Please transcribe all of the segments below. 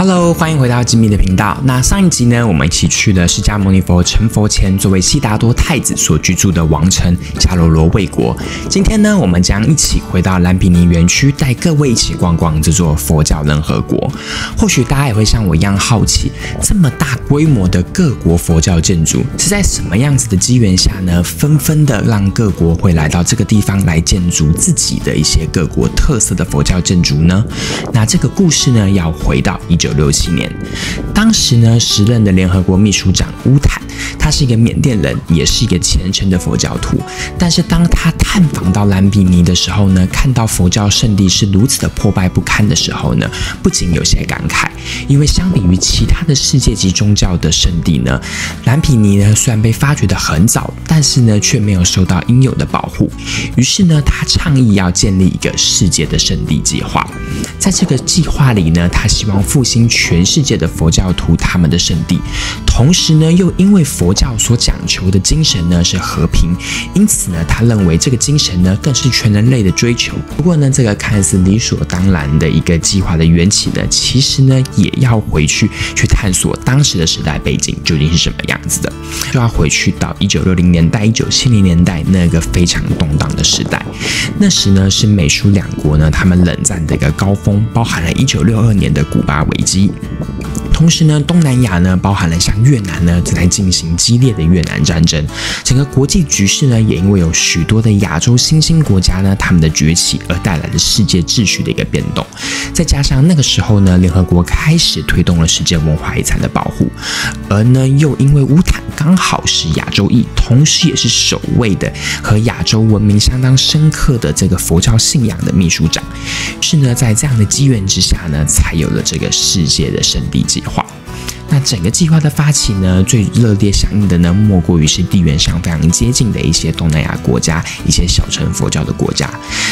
Hello， 欢迎回到吉米的频道。那上一集呢，我们一起去了释迦牟尼佛成佛前作为悉达多太子所居住的王城迦楼罗卫国。今天呢，我们将一起回到蓝毗尼园区，带各位一起逛逛这座佛教人和国。或许大家也会像我一样好奇，这么大规模的各国佛教建筑是在什么样子的机缘下呢，纷纷的让各国会来到这个地方来建筑自己的一些各国特色的佛教建筑呢？那这个故事呢，要回到1967年，当时呢，时任的联合国秘书长乌坦，他是一个缅甸人，也是一个虔诚的佛教徒。但是当他探访到蓝毗尼的时候呢，看到佛教圣地是如此的破败不堪的时候呢，不仅有些感慨，因为相比于其他的世界级宗教的圣地呢，蓝毗尼呢虽然被发掘得很早，但是呢却没有受到应有的保护。于是呢，他倡议要建立一个世界的圣地计划。在这个计划里呢，他希望复兴全世界的佛教徒他们的圣地，同时呢，又因为佛教所讲求的精神呢是和平，因此呢，他认为这个精神呢更是全人类的追求。不过呢，这个看似理所当然的一个计划的缘起呢，其实呢也要回去探索当时的时代背景究竟是什么样子的，就要回去到1960年代、1970年代那个非常动荡的时代。那时呢是美苏两国呢他们冷战的一个高峰，包含了1962年的古巴危机。同时呢，东南亚呢，包含了像越南呢，正在进行激烈的越南战争。整个国际局势呢，也因为有许多的亚洲新兴国家呢，他们的崛起而带来了世界秩序的一个变动。再加上那个时候呢，联合国开始推动了世界文化遗产的保护，而呢，又因为乌坦刚好是亚洲裔，同时也是首位的和亚洲文明相当深刻的这个佛教信仰的秘书长。是呢，在这样的机缘之下呢，才有了这个世界的圣地计划。那整个计划的发起呢，最热烈响应的呢，莫过于是地缘上非常接近的一些东南亚国家，一些小乘佛教的国家。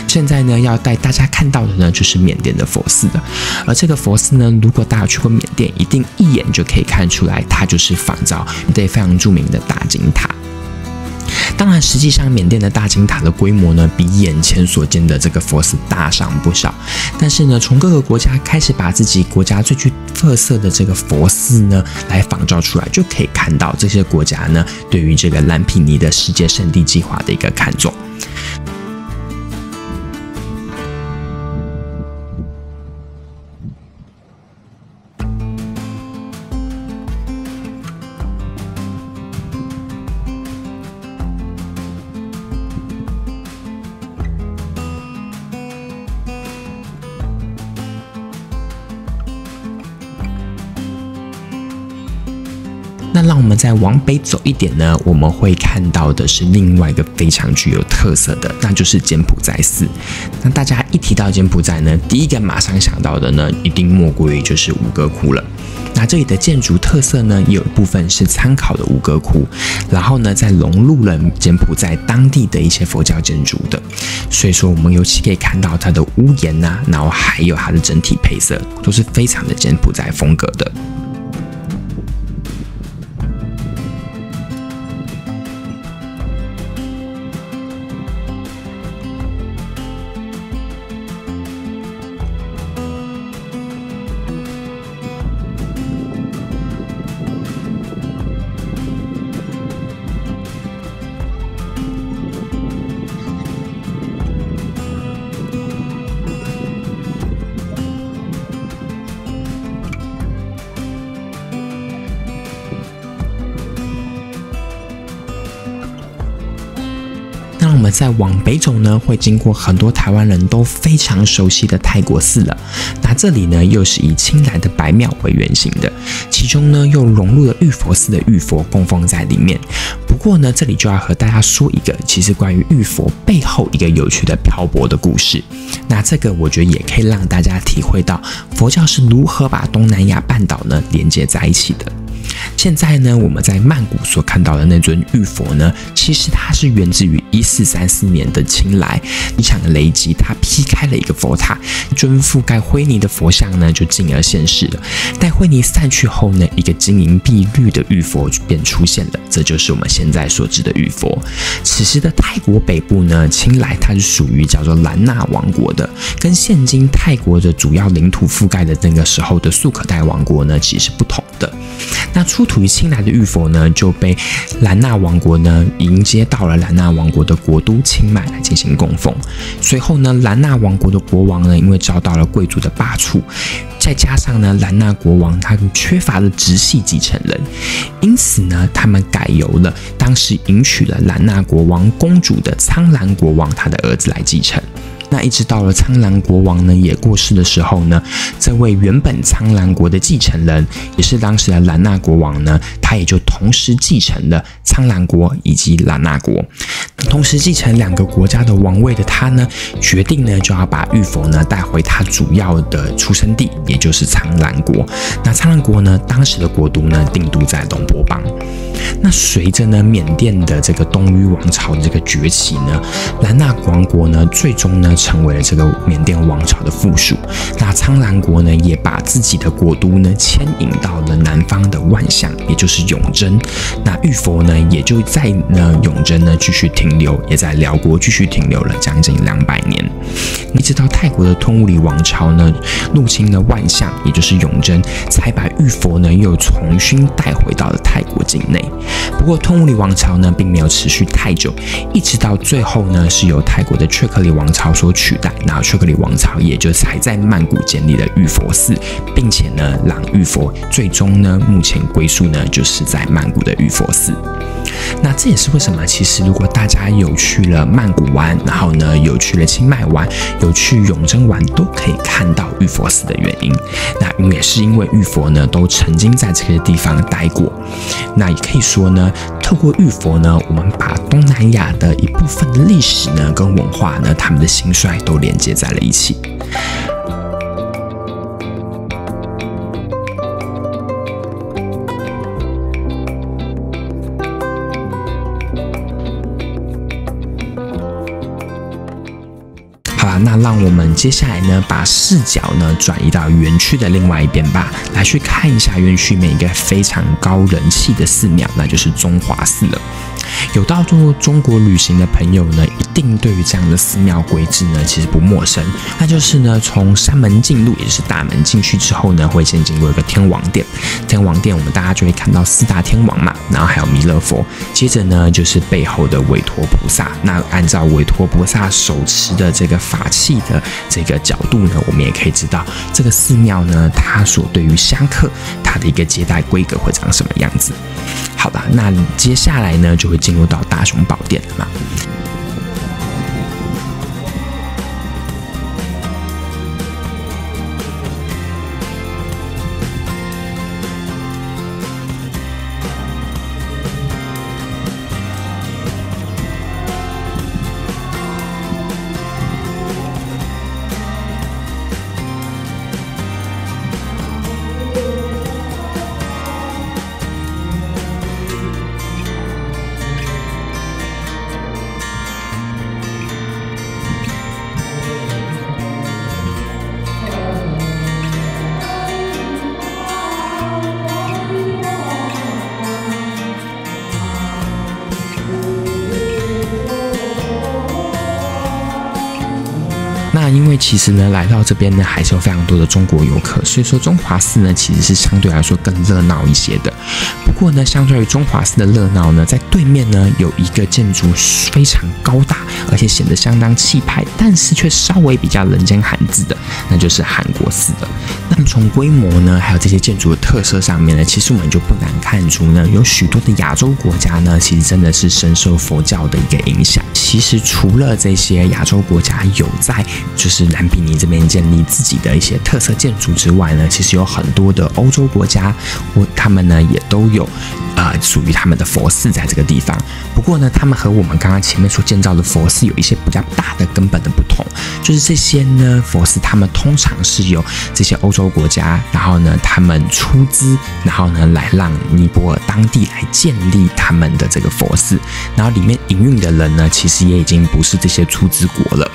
现在呢，要带大家看到的呢，就是缅甸的佛寺的。而这个佛寺呢，如果大家去过缅甸，一定一眼就可以看出来，它就是仿照缅甸非常著名的大金塔。当然，实际上缅甸的大金塔的规模呢，比眼前所见的这个佛寺大上不少。但是呢，从各个国家开始把自己国家最具特色的这个佛寺呢，来仿照出来，就可以看到这些国家呢，对于这个蓝毗尼的世界圣地计划的一个看重。那让我们再往北走一点呢，我们会看到的是另外一个非常具有特色的，那就是柬埔寨寺。那大家一提到柬埔寨呢，第一个马上想到的呢，一定莫过于就是吴哥窟了。那这里的建筑特色呢，也有一部分是参考的吴哥窟，然后呢，再融入了柬埔寨当地的一些佛教建筑的。所以说，我们尤其可以看到它的屋檐啊，然后还有它的整体配色，都是非常的柬埔寨风格的。那我们再往北走呢，会经过很多台湾人都非常熟悉的泰国寺了。那这里呢，又是以清莱的白庙为原型的，其中呢又融入了玉佛寺的玉佛供奉在里面。不过呢，这里就要和大家说一个其实关于玉佛背后一个有趣的漂泊的故事。那这个我觉得也可以让大家体会到佛教是如何把东南亚半岛呢连接在一起的。现在呢，我们在曼谷所看到的那尊玉佛呢，其实它是源自于1434年的清莱，一场雷击，它劈开了一个佛塔，一尊覆盖灰泥的佛像呢，就进而现世了。待灰泥散去后呢，一个晶莹碧绿的玉佛便出现了，这就是我们现在所知的玉佛。此时的泰国北部呢，清莱它是属于叫做兰纳王国的，跟现今泰国的主要领土覆盖的那个时候的素可泰王国呢，其实是不同的。那出土于清莱的玉佛呢，就被兰纳王国呢迎接到了兰纳王国的国都清迈来进行供奉。随后呢，兰纳王国的国王呢，因为遭到了贵族的罢黜，再加上呢，兰纳国王他缺乏了直系继承人，因此呢，他们改由了当时迎娶了兰纳国王公主的苍兰国王他的儿子来继承。那一直到了苍兰国王呢也过世的时候呢，这位原本苍兰国的继承人，也是当时的兰纳国王呢，他也就同时继承了苍兰国以及兰纳国。同时继承两个国家的王位的他呢，决定呢就要把玉佛呢带回他主要的出生地，也就是苍兰国。那苍兰国呢，当时的国都呢定都在龙波邦。那随着呢缅甸的这个东吁王朝的这个崛起呢，兰纳王国呢最终呢成为了这个缅甸王朝的附属。那苍兰国呢也把自己的国都呢迁移到了南方的万象，也就是永贞。那玉佛呢也就在永贞呢继续停留，也在辽国继续停留了将近200年。一直到泰国的吞武里王朝呢入侵了万象，也就是永贞，才把玉佛呢又重新带回到了泰国境内。不过吞武里王朝呢并没有持续太久，一直到最后呢是由泰国的雀克里王朝所取代。那雀克里王朝也就才在曼谷建立了玉佛寺，并且呢让玉佛最终呢目前归宿呢就是在曼谷的玉佛寺。那这也是为什么其实如果大家有去了曼谷玩，然后呢有去了清迈玩，有去永贞玩，都可以看到玉佛寺的原因。那也是因为玉佛呢都曾经在这个地方待过。那也可以说呢，透过玉佛呢，我们把东南亚的一部分的历史呢跟文化呢，他们的兴衰都连接在了一起。那让我们接下来呢，把视角呢转移到园区的另外一边吧，来去看一下园区里面一个非常高人气的寺庙，那就是中华寺了。有到过中国旅行的朋友呢，一定对于这样的寺庙规制呢，其实不陌生。那就是呢，从山门进入，也就是大门进去之后呢，会先经过一个天王殿。天王殿，我们大家就会看到4大天王嘛，然后还有弥勒佛。接着呢，就是背后的韦陀菩萨。那按照韦陀菩萨手持的这个法器的这个角度呢，我们也可以知道这个寺庙呢，它所对于香客它的一个接待规格会长什么样子。好吧，那接下来呢，就会进入到大雄宝殿了嘛。那因为其实呢，来到这边呢，还是有非常多的中国游客，所以说中华寺呢，其实是相对来说更热闹一些的。不过呢，相对于中华寺的热闹呢，在对面呢，有一个建筑非常高大，而且显得相当气派，但是却稍微比较人间罕至的，那就是韩国寺了。那么从规模呢，还有这些建筑的特色上面呢，其实我们就不难看出呢，有许多的亚洲国家呢，其实真的是深受佛教的一个影响。其实除了这些亚洲国家有在就是蓝比尼这边建立自己的一些特色建筑之外呢，其实有很多的欧洲国家，他们呢也都有属于他们的佛寺在这个地方。不过呢，他们和我们刚刚前面所建造的佛寺有一些比较大的根本的不同，就是这些呢佛寺他们通常是由这些欧洲国家，然后呢他们出资，然后呢来让尼泊尔当地来建立他们的这个佛寺，然后里面营运的人呢其实也已经不是这些出资国了。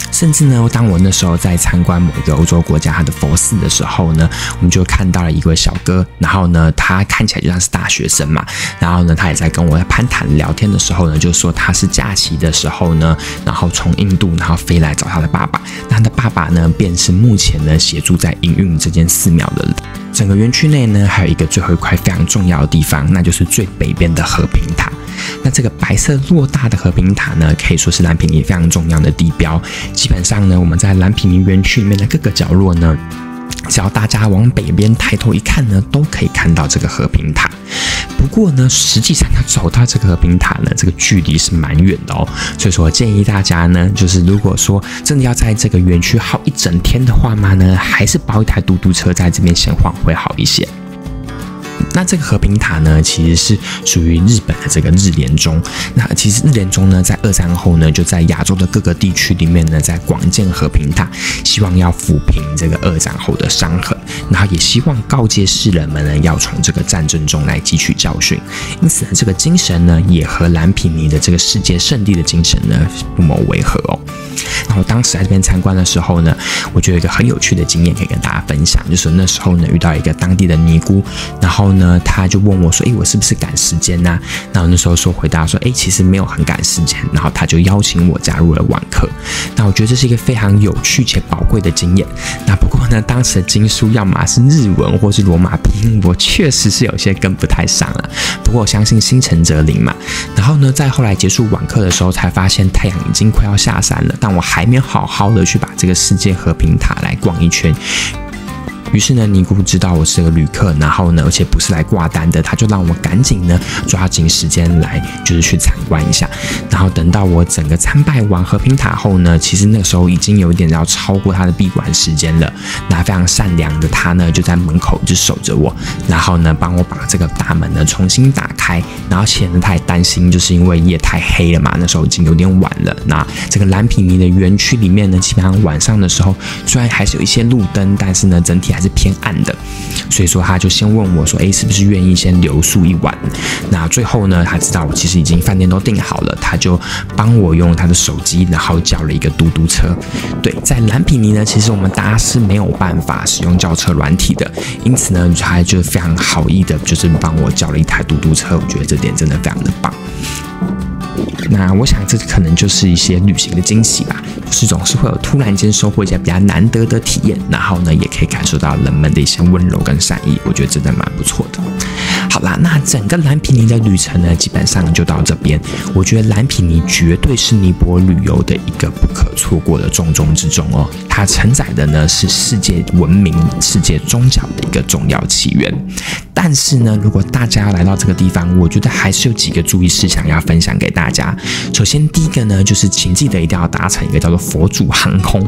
甚至呢，当我那时候在参观某一个欧洲国家它的佛寺的时候呢，我们就看到了一位小哥，然后呢他看起来就像是大学生嘛，然后呢他也在跟我攀谈聊天的时候呢，就说他是假期的时候呢，然后从印度然后飞来找他的爸爸，那他的爸爸呢便是目前呢协助在营运这间寺庙的人。整个园区内呢还有一个最后一块非常重要的地方，那就是最北边的和平塔。那这个白色偌大的和平塔呢，可以说是蓝毗尼非常重要的地标。基本上呢，我们在蓝毗尼园区里面的各个角落呢，只要大家往北边抬头一看呢，都可以看到这个和平塔。不过呢，实际上要走到这个和平塔呢，这个距离是蛮远的哦。所以说，我建议大家呢，就是如果说真的要在这个园区耗一整天的话嘛呢，还是包一台嘟嘟车在这边闲晃会好一些。那这个和平塔呢，其实是属于日本的这个日莲宗。那其实日莲宗呢，在二战后呢，就在亚洲的各个地区里面呢，在广建和平塔，希望要抚平这个二战后的伤痕，然后也希望告诫世人们呢，要从这个战争中来汲取教训。因此呢，这个精神呢，也和蓝毗尼的这个世界圣地的精神呢，不谋违和哦。然后当时在这边参观的时候呢，我就有一个很有趣的经验可以跟大家分享，就是那时候呢遇到一个当地的尼姑，然后呢他就问我说：“我是不是赶时间啊？”然后那时候回答说：“其实没有很赶时间。”然后他就邀请我加入了晚课。那我觉得这是一个非常有趣且宝贵的经验。那不过呢，当时的经书要么是日文或是罗马拼音，我确实是有些跟不太上了。不过我相信心诚则灵嘛。然后呢，在后来结束晚课的时候，才发现太阳已经快要下山了，但我还没有好好的去把这个世界和平塔来逛一圈。于是呢，尼姑知道我是个旅客，然后呢，而且不是来挂单的，他就让我赶紧呢抓紧时间来，就是去参观一下。然后等到我整个参拜完和平塔后呢，其实那个时候已经有一点要超过他的闭馆时间了。那非常善良的他呢，就在门口就守着我，然后呢帮我把这个大门呢重新打开。然后而且呢，他也担心，就是因为夜太黑了嘛，那时候已经有点晚了。那这个蓝毗尼的园区里面呢，基本上晚上的时候，虽然还是有一些路灯，但是呢，整体还是偏暗的。所以说，他就先问我说：“是不是愿意先留宿一晚？”那最后呢，他知道我其实已经饭店都订好了，他就帮我用他的手机，然后叫了一个嘟嘟车。对，在蓝毗尼呢，其实我们大家是没有办法使用叫车软体的，因此呢，他就非常好意的，就是帮我叫了一台嘟嘟车。我觉得这点真的非常的棒。那我想这可能就是一些旅行的惊喜吧，就是总是会有突然间收获一些比较难得的体验，然后呢也可以感受到人们的一些温柔跟善意，我觉得真的蛮不错的。好啦，那整个蓝毗尼的旅程呢，基本上就到这边。我觉得蓝毗尼绝对是尼泊尔旅游的一个不可错过的重中之重哦。它承载的呢是世界文明、世界宗教的一个重要起源。但是呢，如果大家要来到这个地方，我觉得还是有几个注意事项要分享给大家。首先，第一个呢，就是请记得一定要搭乘一个叫做佛祖航空，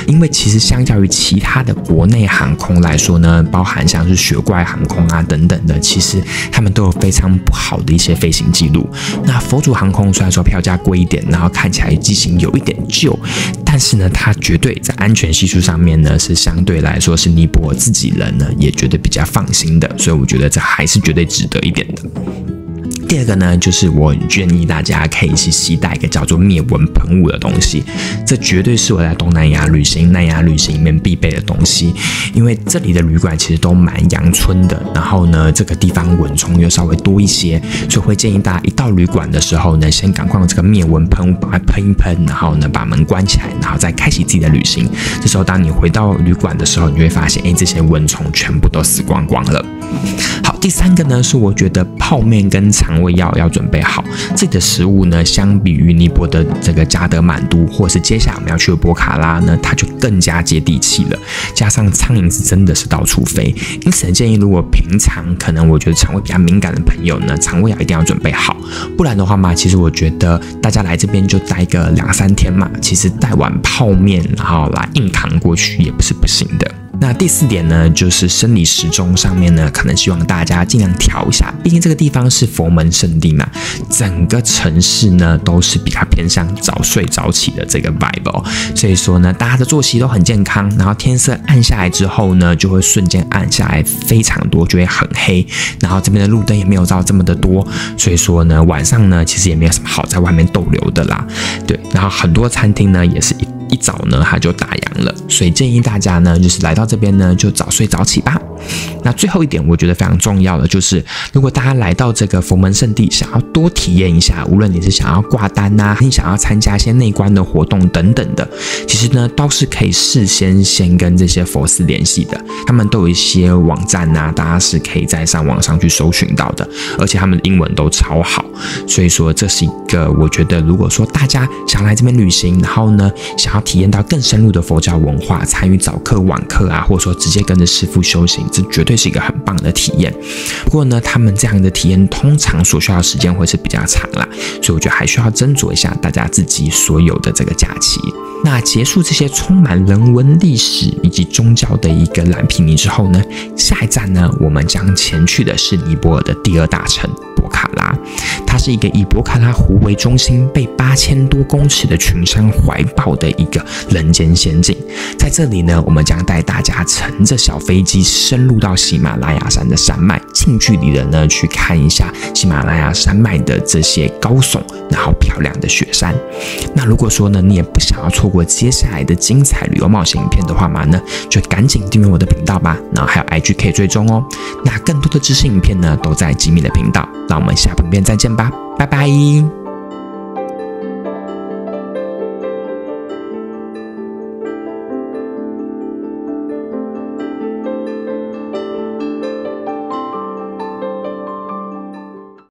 因为其实相较于其他的国内航空来说呢，包含像是雪怪航空啊等等的，其实他们都有非常不好的一些飞行记录。那佛祖航空虽然说票价贵一点，然后看起来机型有一点旧，但是呢，它绝对在安全系数上面呢，是相对来说是尼泊尔自己人呢也觉得比较放心的，所以我觉得这还是绝对值得一点的。第二个呢，就是我建议大家可以去携带一个叫做灭蚊喷雾的东西，这绝对是我在东南亚旅行里面必备的东西。因为这里的旅馆其实都蛮阳春的，然后呢，这个地方蚊虫又稍微多一些，所以会建议大家一到旅馆的时候呢，先赶快用这个灭蚊喷雾把它喷一喷，然后呢把门关起来，然后再开启自己的旅行。这时候当你回到旅馆的时候，你就会发现，这些蚊虫全部都死光光了。好，第3个呢是我觉得泡面跟肠胃药要准备好。这里的食物呢，相比于尼泊尔的这个加德满都，或是接下来我们要去的博卡拉呢，它就更加接地气了。加上苍蝇是真的是到处飞，因此建议如果平常可能我觉得肠胃比较敏感的朋友呢，肠胃药一定要准备好。不然的话嘛，其实我觉得大家来这边就待个2、3天嘛，其实带碗泡面然后来硬扛过去也不是不行的。那第4点呢，就是生理时钟上面呢，可能希望大家尽量调一下，毕竟这个地方是佛门圣地嘛，整个城市呢都是比较偏向早睡早起的这个 vibe 哦，所以说呢，大家的作息都很健康，然后天色暗下来之后呢，就会瞬间暗下来非常多，就会很黑，然后这边的路灯也没有照这么的多，所以说呢，晚上呢其实也没有什么好在外面逗留的啦，对，然后很多餐厅呢也是一早呢它就打烊了，所以建议大家呢就是来到这边呢就早睡早起吧。那最后一点我觉得非常重要的就是，如果大家来到这个佛门圣地，想要多体验一下，无论你是想要挂单啊，你想要参加一些内观的活动等等的，其实呢都是可以事先跟这些佛寺联系的，他们都有一些网站啊，大家是可以在网上去搜寻到的，而且他们的英文都超好，所以说这是一个我觉得如果说大家想来这边旅行，然后呢想要体验到更深入的佛教文化，参与早课晚课啊，或者说直接跟着师父修行，这绝对是一个很棒的体验。不过呢，他们这样的体验通常所需要的时间会是比较长啦，所以我觉得还需要斟酌一下大家自己所有的这个假期。那结束这些充满人文、历史以及宗教的一个蓝毗尼之后呢，下一站呢，我们将前去的是尼泊尔的第2大城博卡拉。它是一个以博卡拉湖为中心，被8000多公尺的群山怀抱的一个人间仙境。在这里呢，我们将带大家乘着小飞机深入到喜马拉雅山的山脉，近距离的呢去看一下喜马拉雅山脉的这些高耸然后漂亮的雪山。那如果说呢，你也不想要错过接下来的精彩旅游冒险影片的话嘛呢，就赶紧订阅我的频道吧，然后还有 IG 可以追踪哦。那更多的知识影片呢，都在吉米的频道。那我们下部影片再见吧，拜拜。